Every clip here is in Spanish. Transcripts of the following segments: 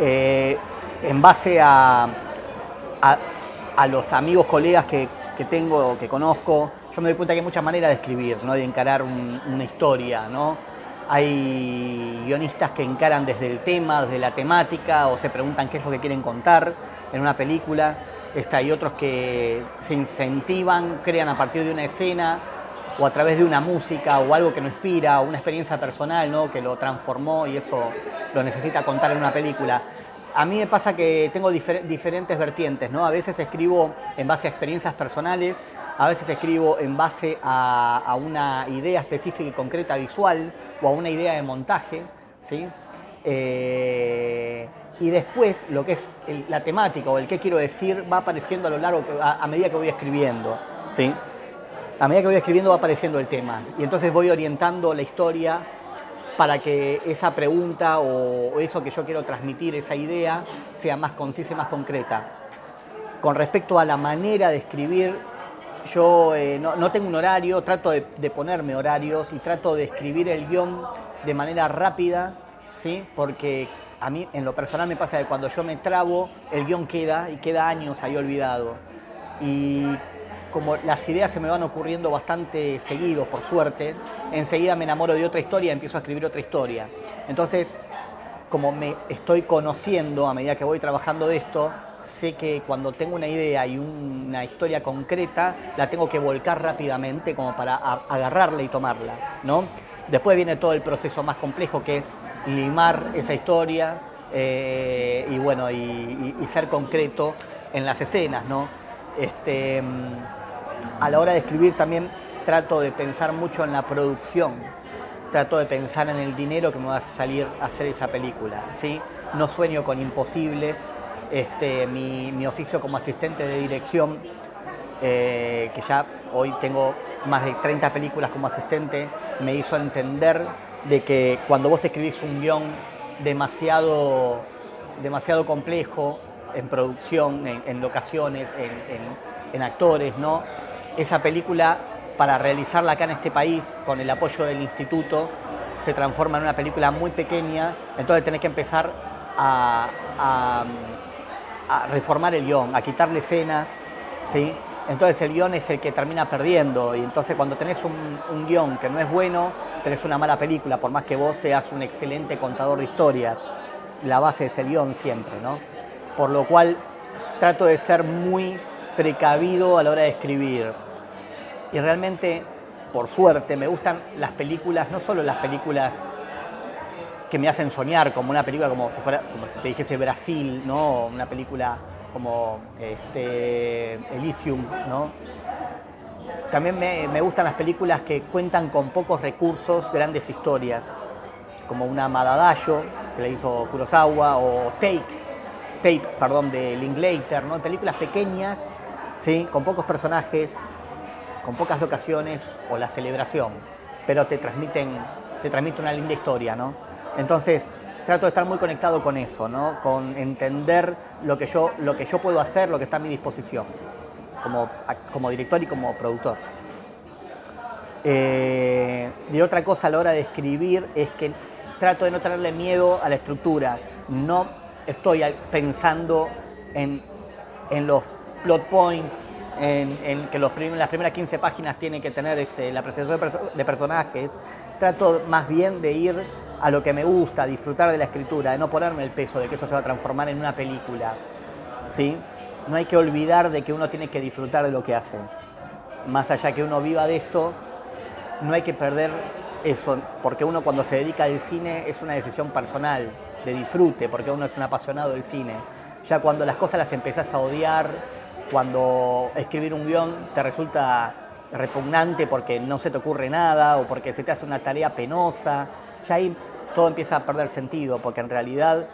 Eh, en base a, a los amigos, colegas que tengo, que conozco, yo me doy cuenta que hay muchas maneras de escribir, ¿no? De encarar una historia, ¿no? Hay guionistas que encaran desde el tema, desde la temática, o se preguntan qué es lo que quieren contar en una película. Hay otros que se incentivan, crean a partir de una escena o a través de una música o algo que lo inspira, o una experiencia personal, ¿no? Que lo transformó y eso lo necesita contar en una película. A mí me pasa que tengo diferentes vertientes, ¿no? A veces escribo en base a experiencias personales, a veces escribo en base a una idea específica y concreta visual o a una idea de montaje, ¿sí? Y después lo que es la temática o el qué quiero decir va apareciendo a lo largo, a medida que voy escribiendo, ¿sí? A medida que voy escribiendo va apareciendo el tema y entonces voy orientando la historia para que esa pregunta o eso que yo quiero transmitir, esa idea, sea más concisa y más concreta. Con respecto a la manera de escribir, yo no tengo un horario, trato de ponerme horarios y trato de escribir el guión de manera rápida, ¿sí? Porque a mí en lo personal me pasa que cuando yo me trabo, el guión queda y queda años ahí olvidado. Y como las ideas se me van ocurriendo bastante seguido, por suerte, enseguida me enamoro de otra historia y empiezo a escribir otra historia. Entonces, como me estoy conociendo a medida que voy trabajando de esto, sé que cuando tengo una idea y una historia concreta, la tengo que volcar rápidamente como para agarrarla y tomarla, ¿no? Después viene todo el proceso más complejo que es limar esa historia y bueno, y ser concreto en las escenas, ¿no? A la hora de escribir también trato de pensar mucho en la producción, trato de pensar en el dinero que me va a salir a hacer esa película, ¿sí? No sueño con imposibles. Mi oficio como asistente de dirección, que ya hoy tengo más de 30 películas como asistente, me hizo entender de que cuando vos escribís un guión demasiado complejo en producción, en locaciones, en actores, ¿no? Esa película, para realizarla acá en este país, con el apoyo del instituto, se transforma en una película muy pequeña, entonces tenés que empezar a reformar el guión, a quitarle escenas, ¿sí? Entonces el guión es el que termina perdiendo y entonces cuando tenés un guión que no es bueno, tenés una mala película, por más que vos seas un excelente contador de historias. La base es el guión siempre, ¿no? Por lo cual trato de ser muy precavido a la hora de escribir. Y realmente, por suerte, me gustan las películas, no solo las películas que me hacen soñar, como una película como si fuera, como si te dijese Brasil, ¿no? Una película como Elysium, ¿no? También me gustan las películas que cuentan con pocos recursos, grandes historias, como una Madadayo, que le hizo Kurosawa, o Tape, perdón, de Linklater, ¿no? Películas pequeñas, ¿sí? Con pocos personajes, con pocas locaciones, o La Celebración, pero te transmite una linda historia, ¿no? Entonces, trato de estar muy conectado con eso, ¿no? Con entender lo que yo puedo hacer, lo que está a mi disposición, como director y como productor. Y otra cosa a la hora de escribir es que trato de no tenerle miedo a la estructura. No estoy pensando en los plot points, en que las primeras 15 páginas tienen que tener la presentación de personajes. Trato más bien de ir a lo que me gusta, disfrutar de la escritura, de no ponerme el peso de que eso se va a transformar en una película, ¿sí? No hay que olvidar de que uno tiene que disfrutar de lo que hace. Más allá que uno viva de esto, no hay que perder eso, porque uno cuando se dedica al cine es una decisión personal, de disfrute, porque uno es un apasionado del cine. Ya cuando las cosas las empezás a odiar, cuando escribir un guión te resulta repugnante porque no se te ocurre nada o porque se te hace una tarea penosa, ya ahí todo empieza a perder sentido, porque en realidad,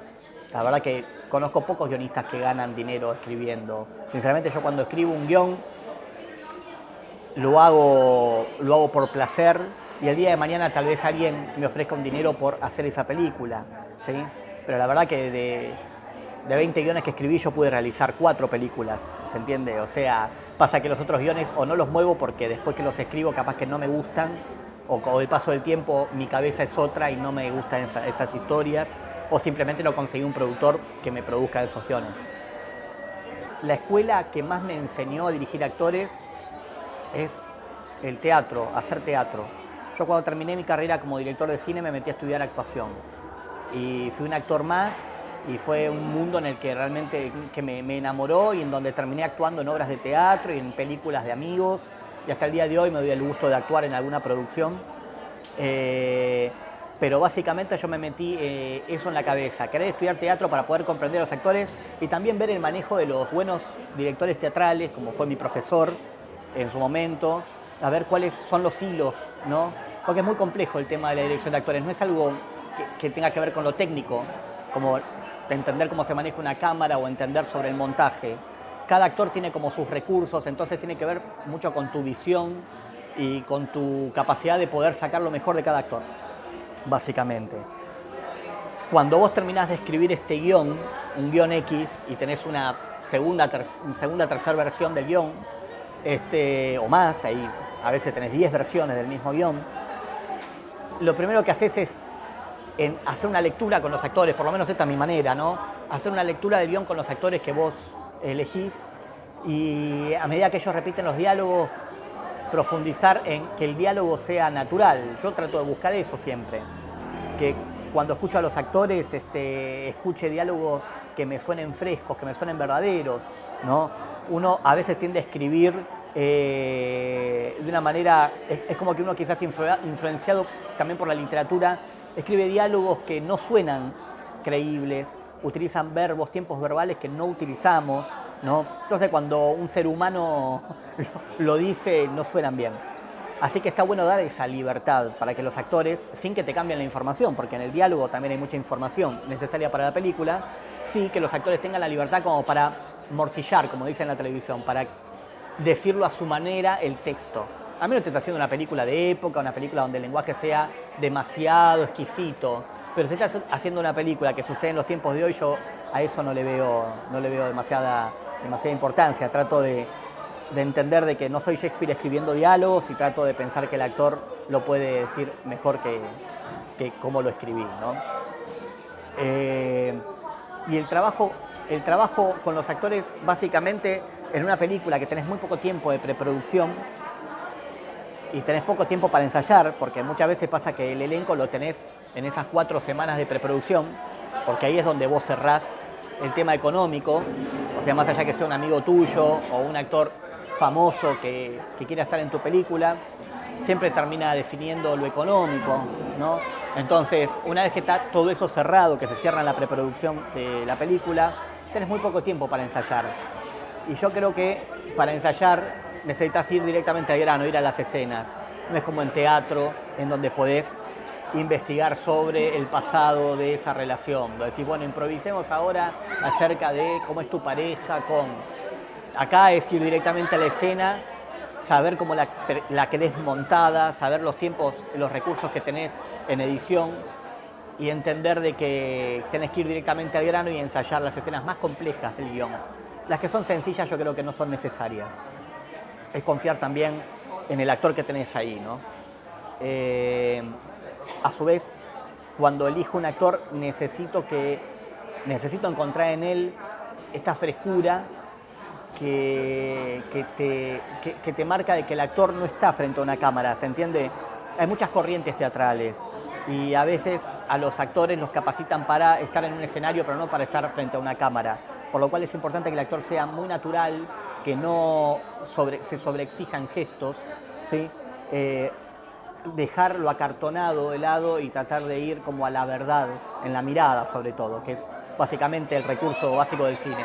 la verdad que conozco pocos guionistas que ganan dinero escribiendo. Sinceramente, yo cuando escribo un guión, lo hago por placer y el día de mañana tal vez alguien me ofrezca un dinero por hacer esa película, ¿sí? Pero la verdad que de 20 guiones que escribí yo pude realizar 4 películas, ¿se entiende? O sea, pasa que los otros guiones o no los muevo porque después que los escribo capaz que no me gustan, o con el paso del tiempo mi cabeza es otra y no me gustan esas historias, o simplemente no conseguí un productor que me produzca esos guiones. La escuela que más me enseñó a dirigir actores es el teatro, hacer teatro. Yo cuando terminé mi carrera como director de cine me metí a estudiar actuación y fui un actor más y fue un mundo en el que realmente que me enamoró y en donde terminé actuando en obras de teatro y en películas de amigos y hasta el día de hoy me doy el gusto de actuar en alguna producción. Pero básicamente yo me metí eso en la cabeza, querer estudiar teatro para poder comprender a los actores y también ver el manejo de los buenos directores teatrales, como fue mi profesor en su momento, a ver cuáles son los hilos, ¿no? Porque es muy complejo el tema de la dirección de actores, no es algo que tenga que ver con lo técnico, como entender cómo se maneja una cámara o entender sobre el montaje. Cada actor tiene como sus recursos, entonces tiene que ver mucho con tu visión y con tu capacidad de poder sacar lo mejor de cada actor, básicamente. Cuando vos terminás de escribir este guión, un guión X, y tenés una segunda, tercera versión del guión, o más, ahí a veces tenés 10 versiones del mismo guión, lo primero que haces es hacer una lectura con los actores, por lo menos esta es mi manera, ¿no? Hacer una lectura del guión con los actores que vos elegís y a medida que ellos repiten los diálogos, profundizar en que el diálogo sea natural. Yo trato de buscar eso siempre, que cuando escucho a los actores escuche diálogos que me suenen frescos, que me suenen verdaderos, ¿no? Uno a veces tiende a escribir de una manera, es como que uno quizás influenciado también por la literatura, escribe diálogos que no suenan creíbles, utilizan verbos, tiempos verbales que no utilizamos, ¿no? Entonces cuando un ser humano lo dice, no suenan bien. Así que está bueno dar esa libertad para que los actores, sin que te cambien la información, porque en el diálogo también hay mucha información necesaria para la película, sí que los actores tengan la libertad como para morcillar, como dicen en la televisión, para decirlo a su manera el texto. A mí no estés haciendo una película de época, una película donde el lenguaje sea demasiado exquisito, pero si estás haciendo una película que sucede en los tiempos de hoy, yo a eso no le veo demasiada importancia. Trato de entender de que no soy Shakespeare escribiendo diálogos y trato de pensar que el actor lo puede decir mejor que cómo lo escribí, ¿no? Y el trabajo con los actores, básicamente, en una película que tenés muy poco tiempo de preproducción y tenés poco tiempo para ensayar, porque muchas veces pasa que el elenco lo tenés en esas 4 semanas de preproducción, porque ahí es donde vos cerrás el tema económico, o sea, más allá que sea un amigo tuyo o un actor famoso que quiera estar en tu película, siempre termina definiendo lo económico, ¿no? Entonces, una vez que está todo eso cerrado, que se cierra en la preproducción de la película, tenés muy poco tiempo para ensayar. Y yo creo que para ensayar necesitas ir directamente al grano, ir a las escenas. No es como en teatro, en donde podés investigar sobre el pasado de esa relación. Decís, bueno, improvisemos ahora acerca de cómo es tu pareja con... Acá es ir directamente a la escena, saber cómo la querés montada, saber los tiempos, los recursos que tenés en edición y entender de que tenés que ir directamente al grano y ensayar las escenas más complejas del guión. Las que son sencillas yo creo que no son necesarias. Es confiar también en el actor que tenés ahí, ¿no? A su vez, cuando elijo un actor, necesito encontrar en él esta frescura que te marca de que el actor no está frente a una cámara, ¿se entiende? Hay muchas corrientes teatrales y a veces a los actores los capacitan para estar en un escenario, pero no para estar frente a una cámara. Por lo cual es importante que el actor sea muy natural, que no se sobreexijan gestos, ¿sí? Dejar lo acartonado de lado y tratar de ir como a la verdad, en la mirada sobre todo, que es básicamente el recurso básico del cine.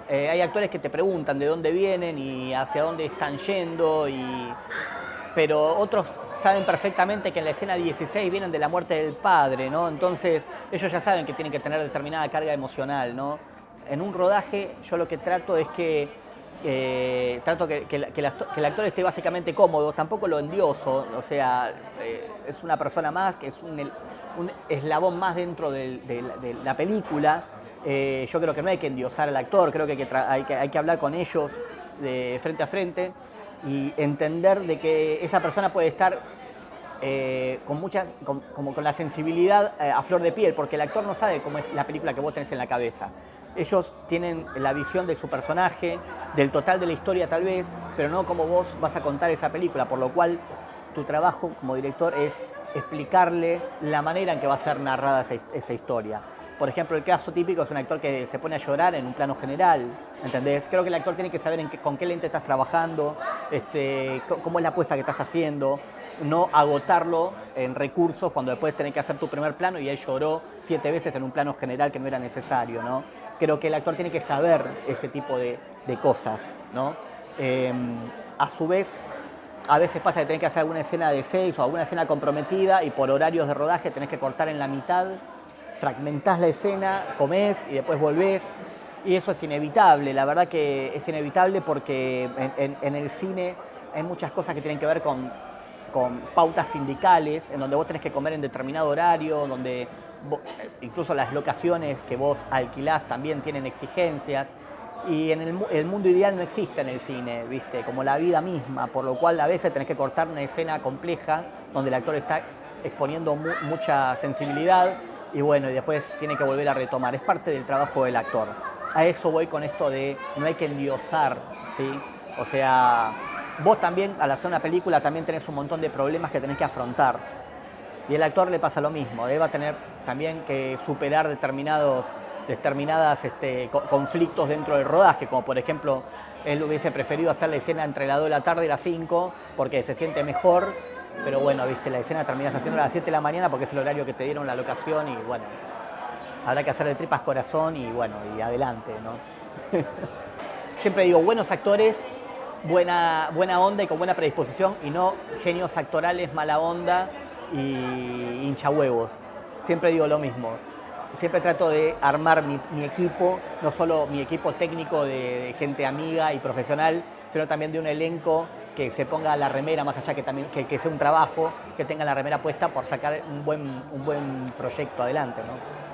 Hay actores que te preguntan de dónde vienen y hacia dónde están yendo, pero otros saben perfectamente que en la escena 16 vienen de la muerte del padre, ¿no? Entonces ellos ya saben que tienen que tener determinada carga emocional, ¿no? En un rodaje yo lo que trato es que el actor esté básicamente cómodo, tampoco lo endioso, o sea, es una persona más, que es un eslabón más dentro de la película. Yo creo que no hay que endiosar al actor, creo que hay que hablar con ellos de frente a frente y entender de que esa persona puede estar como con la sensibilidad a flor de piel, porque el actor no sabe cómo es la película que vos tenés en la cabeza. Ellos tienen la visión de su personaje, del total de la historia tal vez, pero no cómo vos vas a contar esa película, por lo cual tu trabajo como director es explicarle la manera en que va a ser narrada esa historia. Por ejemplo, el caso típico es un actor que se pone a llorar en un plano general, ¿entendés? Creo que el actor tiene que saber con qué lente estás trabajando, cómo es la apuesta que estás haciendo, no agotarlo en recursos cuando después tenés que hacer tu primer plano y él lloró 7 veces en un plano general que no era necesario, ¿no? Creo que el actor tiene que saber ese tipo de cosas, ¿no? A su vez, a veces pasa que tenés que hacer alguna escena de sexo o alguna escena comprometida y por horarios de rodaje tenés que cortar en la mitad, fragmentás la escena, comés y después volvés. Y eso es inevitable, la verdad que es inevitable porque en el cine hay muchas cosas que tienen que ver con pautas sindicales, en donde vos tenés que comer en determinado horario, donde incluso las locaciones que vos alquilás también tienen exigencias. Y en el mundo ideal no existe en el cine, ¿viste? Como la vida misma, por lo cual a veces tenés que cortar una escena compleja donde el actor está exponiendo mucha sensibilidad y bueno, y después tiene que volver a retomar. Es parte del trabajo del actor. A eso voy con esto de no hay que endiosar, ¿sí? O sea, vos también al hacer una película también tenés un montón de problemas que tenés que afrontar. Y al actor le pasa lo mismo, él va a tener también que superar determinados conflictos dentro del rodaje, como por ejemplo, él hubiese preferido hacer la escena entre las 2 de la tarde y las 5 porque se siente mejor, pero bueno, viste, la escena terminás haciendo a las 7 de la mañana porque es el horario que te dieron la locación y bueno, habrá que hacer de tripas corazón y bueno, y adelante, ¿no? Siempre digo, buenos actores, buena onda y con buena predisposición y no genios actorales, mala onda y hinchahuevos. Siempre digo lo mismo. Siempre trato de armar mi equipo, no solo mi equipo técnico de gente amiga y profesional, sino también de un elenco que se ponga la remera, más allá que sea un trabajo, que tenga la remera puesta por sacar un buen proyecto adelante, ¿no?